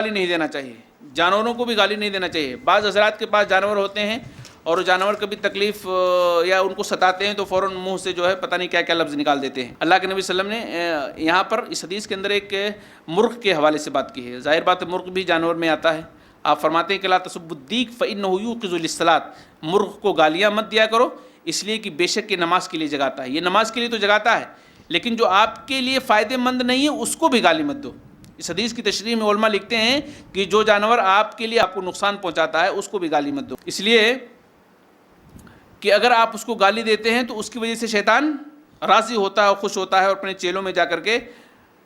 گالی نہیں دینا چاہیے، جانوروں کو بھی گالی نہیں دینا چاہیے۔ بعض حضرات کے پاس جانور ہوتے ہیں اور وہ جانور کبھی تکلیف یا ان کو ستاتے ہیں تو فوراً منہ سے جو ہے پتہ نہیں کیا کیا لفظ نکال دیتے ہیں۔ اللہ کے نبی صلی اللہ علیہ وسلم نے یہاں پر اس حدیث کے اندر ایک مرغ کے حوالے سے بات کی ہے۔ ظاہر بات ہے مرغ بھی جانور میں آتا ہے۔ آپ فرماتے ہیں کہ لا تسبوا الدیک فإنہ یوقظ للصلاۃ، مرغ کو گالیاں مت دیا کرو اس لیے کہ بے شک یہ نماز کے لیے جگاتا ہے۔ یہ نماز کے لیے تو جگاتا ہے لیکن جو آپ کے لیے فائدہ مند نہیں ہے اس کو بھی گالی مت دو۔ اس حدیث کی تشریح میں علماء لکھتے ہیں کہ جو جانور آپ کے لیے آپ کو نقصان پہنچاتا ہے اس کو بھی گالی مت دو، اس لیے کہ اگر آپ اس کو گالی دیتے ہیں تو اس کی وجہ سے شیطان راضی ہوتا ہے اور خوش ہوتا ہے اور اپنے چیلوں میں جا کر کے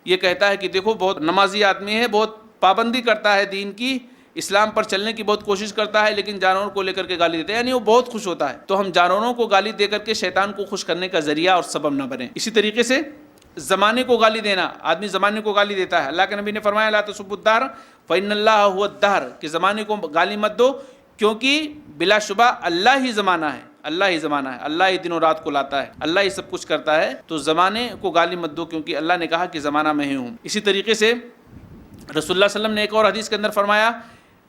یہ کہتا ہے کہ دیکھو بہت نمازی آدمی ہے، بہت پابندی کرتا ہے دین کی، اسلام پر چلنے کی بہت کوشش کرتا ہے، لیکن جانوروں کو لے کر کے گالی دیتا ہے، یعنی وہ بہت خوش ہوتا ہے۔ تو ہم جانوروں کو گالی دے کر کے شیطان کو خوش کرنے کا ذریعہ اور سبب نہ بنیں۔ اسی طریقے سے زمانے کو گالی دینا، آدمی زمانے کو گالی دیتا ہے۔ اللہ کے نبی نے فرمایا لا تسبوا الدہر فإن اللہ هو الدہر، کہ زمانے کو گالی مت دو کیونکہ بلا شبہ اللہ ہی زمانہ ہے، اللہ ہی زمانہ ہے، اللہ ہی دن و رات کو لاتا ہے، اللہ ہی سب کچھ کرتا ہے۔ تو زمانے کو گالی مت دو کیونکہ اللہ نے کہا کہ زمانہ میں ہی ہوں۔ اسی طریقے سے رسول اللہ صلی اللہ علیہ وسلم نے ایک اور حدیث کے اندر فرمایا،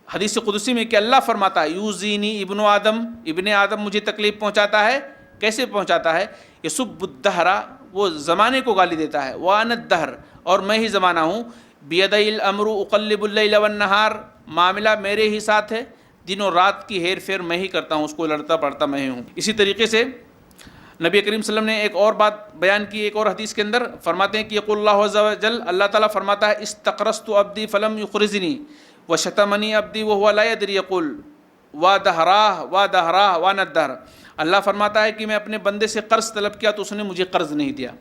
حدیث قدسی میں، کہ اللہ فرماتا ہے یوزینی ابن آدم، ابن آدم مجھے تکلیف پہنچاتا ہے۔ کیسے پہنچاتا ہے؟ یسب الدہر، وہ زمانے کو گالی دیتا ہے، وانا الدہر، اور میں ہی زمانہ ہوں، بیدی الامر اقلب اللیل والنہار، معاملہ میرے ہی ساتھ ہے، دن و رات کی ہیر پھیر میں ہی کرتا ہوں، اس کو لڑتا پڑتا میں ہی ہوں۔ اسی طریقے سے نبی کریم صلی اللہ علیہ وسلم نے ایک اور بات بیان کی، ایک اور حدیث کے اندر فرماتے ہیں کہ یقول اللہ عز وجل، اللہ تعالیٰ فرماتا ہے استقرضت عبدی فلم یقرضنی وشتمنی عبدی وهو لا يدري يقول وا دہراہ وانا الدہر۔ اللہ فرماتا ہے کہ میں اپنے بندے سے قرض طلب کیا تو اس نے مجھے قرض نہیں دیا،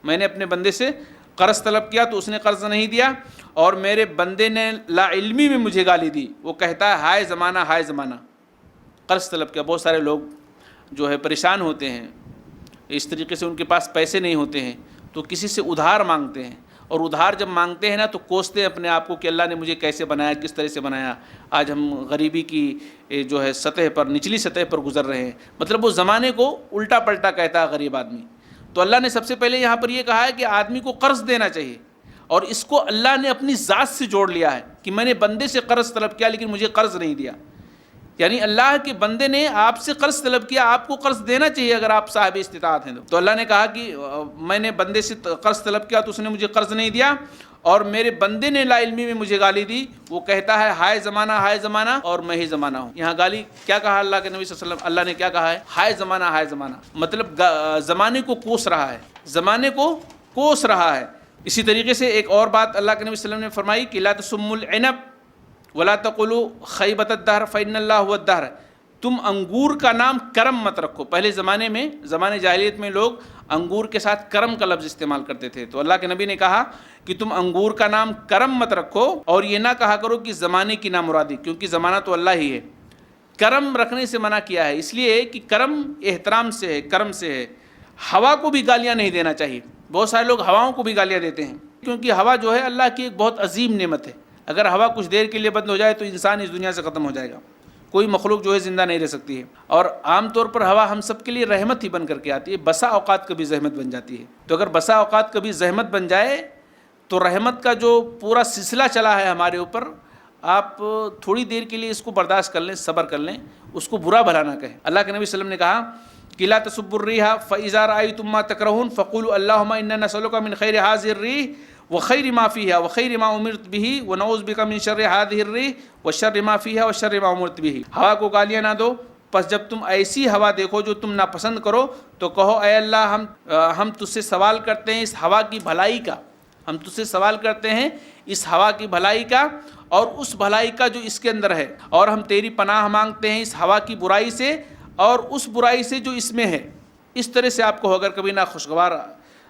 میں نے اپنے بندے سے قرض طلب کیا تو اس نے قرض نہیں دیا، اور میرے بندے نے لا علمی میں مجھے گالی دی، وہ کہتا ہے ہائے زمانہ ہائے زمانہ، قرض طلب کیا۔ بہت سارے لوگ جو ہے پریشان ہوتے ہیں، اس طریقے سے ان کے پاس پیسے نہیں ہوتے ہیں تو کسی سے ادھار مانگتے ہیں، اور ادھار جب مانگتے ہیں نا تو کوستے ہیں اپنے آپ کو کہ اللہ نے مجھے کیسے بنایا، کس طرح سے بنایا، آج ہم غریبی کی جو ہے سطح پر، نچلی سطح پر گزر رہے ہیں۔ مطلب وہ زمانے کو الٹا پلٹا کہتا ہے غریب آدمی۔ تو اللہ نے سب سے پہلے یہاں پر یہ کہا ہے کہ آدمی کو قرض دینا چاہیے، اور اس کو اللہ نے اپنی ذات سے جوڑ لیا ہے کہ میں نے بندے سے قرض طلب کیا لیکن مجھے قرض نہیں دیا، یعنی اللہ کے بندے نے آپ سے قرض طلب کیا، آپ کو قرض دینا چاہیے اگر آپ صاحب استطاعت ہیں تو اللہ نے کہا کہ میں نے بندے سے قرض طلب کیا تو اس نے مجھے قرض نہیں دیا، اور میرے بندے نے لا علمی میں مجھے گالی دی، وہ کہتا ہے ہائے زمانہ اور میں ہی زمانہ ہوں۔ یہاں گالی کیا کہا اللہ کے نبی صلی اللہ علیہ وسلم، اللہ نے کیا کہا ہے؟ ہائے زمانہ، مطلب زمانے کو کوس رہا ہے، زمانے کو کوس رہا ہے۔ اسی طریقے سے ایک اور بات اللہ کے نبی صلی اللہ علیہ وسلم نے فرمائی کہ لا تسموا العنب ولا تقولوا خیبۃ الدہر فإن اللہ هو الدہر، تم انگور کا نام کرم مت رکھو۔ پہلے زمانے میں، زمانے جاہلیت میں لوگ انگور کے ساتھ کرم کا لفظ استعمال کرتے تھے، تو اللہ کے نبی نے کہا کہ تم انگور کا نام کرم مت رکھو، اور یہ نہ کہا کرو کہ زمانے کی نامرادی، کیونکہ زمانہ تو اللہ ہی ہے۔ کرم رکھنے سے منع کیا ہے، اس لیے کہ کرم احترام سے ہے، کرم سے ہے۔ ہوا کو بھی گالیاں نہیں دینا چاہیے، بہت سارے لوگ ہواؤں کو بھی گالیاں دیتے ہیں، کیونکہ ہوا جو ہے اللہ کی ایک بہت عظیم نعمت ہے۔ اگر ہوا کچھ دیر کے لیے بند ہو جائے تو انسان اس دنیا سے ختم ہو جائے گا، کوئی مخلوق جو ہے زندہ نہیں رہ سکتی ہے۔ اور عام طور پر ہوا ہم سب کے لیے رحمت ہی بن کر کے آتی ہے، بسا اوقات کبھی زحمت بن جاتی ہے۔ تو اگر بسا اوقات کبھی زحمت بن جائے تو رحمت کا جو پورا سلسلہ چلا ہے ہمارے اوپر، آپ تھوڑی دیر کے لیے اس کو برداشت کر لیں، صبر کر لیں، اس کو برا بھلا نہ کہیں۔ اللہ کے نبی صلی اللہ علیہ وسلم نے کہا کہ لا تسبوا الريح فإذا رأيتم ما تكرهون فقولوا اللهم إنا نسألك من خير هذه الريح وخير ما فيها وخير ما أمرت به ونعوذ بك من شر هذه الريح وشر ما فيها وشر ما أمرت به۔ ہوا کو گالیاں نہ دو، پس جب تم ایسی ہوا دیکھو جو تم ناپسند کرو تو کہو اے اللہ ہم تجھ سے سوال کرتے ہیں اس ہوا کی بھلائی کا، ہم تجھ سے سوال کرتے ہیں اس ہوا کی بھلائی کا اور اس بھلائی کا جو اس کے اندر ہے، اور ہم تیری پناہ مانگتے ہیں اس ہوا کی برائی سے اور اس برائی سے جو اس میں ہے۔ اس طرح سے آپ کو اگر کبھی ناخوشگوار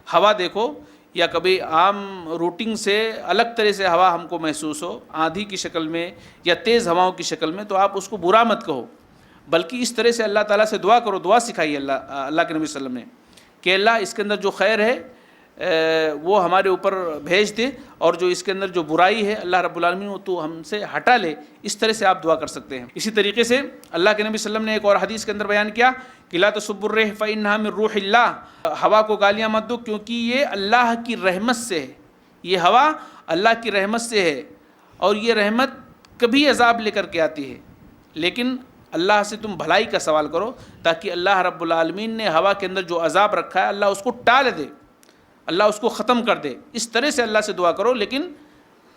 ہوا دیکھو یا کبھی عام روٹنگ سے الگ طرح سے ہوا ہم کو محسوس ہو، آندھی کی شکل میں یا تیز ہواؤں کی شکل میں، تو آپ اس کو برا مت کہو، بلکہ اس طرح سے اللہ تعالیٰ سے دعا کرو۔ دعا سکھائی اللہ کے نبی صلی اللہ علیہ وسلم نے کہ اللہ اس کے اندر جو خیر ہے وہ ہمارے اوپر بھیج دے، اور جو اس کے اندر جو برائی ہے اللہ رب العالمین وہ تو ہم سے ہٹا لے۔ اس طرح سے آپ دعا کر سکتے ہیں۔ اسی طریقے سے اللہ کے نبی صلی اللہ علیہ وسلم نے ایک اور حدیث کے اندر بیان کیا کہ لا تسبوا الريح فإنها من روح اللہ، ہوا کو گالیاں مت دو کیونکہ یہ اللہ کی رحمت سے ہے، یہ ہوا اللہ کی رحمت سے ہے، اور یہ رحمت کبھی عذاب لے کر کے آتی ہے، لیکن اللہ سے تم بھلائی کا سوال کرو تاکہ اللہ رب العالمین نے ہوا کے اندر جو عذاب رکھا ہے اللہ اس کو ٹال دے، اللہ اس کو ختم کر دے۔ اس طرح سے اللہ سے دعا کرو، لیکن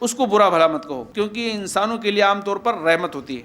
اس کو برا بھلا مت کہو، کیونکہ یہ انسانوں کے لیے عام طور پر رحمت ہوتی ہے۔